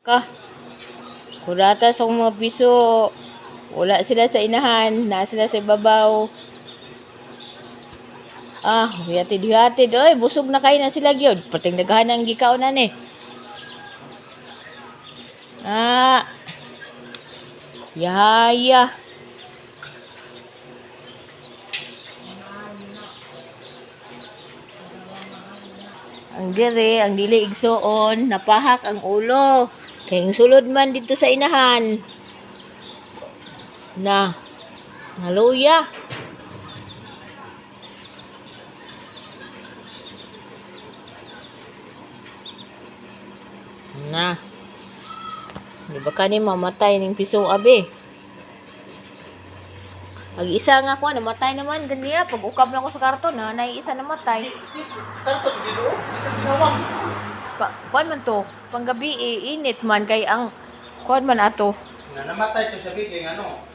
Ka. Kurata sa mga piso. Wala sila sa inahan. Na sila sa ibabaw. Huyatid. Oy, busog na kayo na sila gyud. Pating naghanang gikaw na ni. Yaya. Ang dire, ang dili igsoon, napahak ang ulo. Kayong sulod man dito sa inahan. Naluya. Di ba ka ni mamatay ng piso abi? Pag isa nga ko, namatay naman ganiya. Pag ukab na ko sa karton, isa namatay. Kuan man to, panggabi init man kay ang kuan man ato. Namatay to sa biging ano.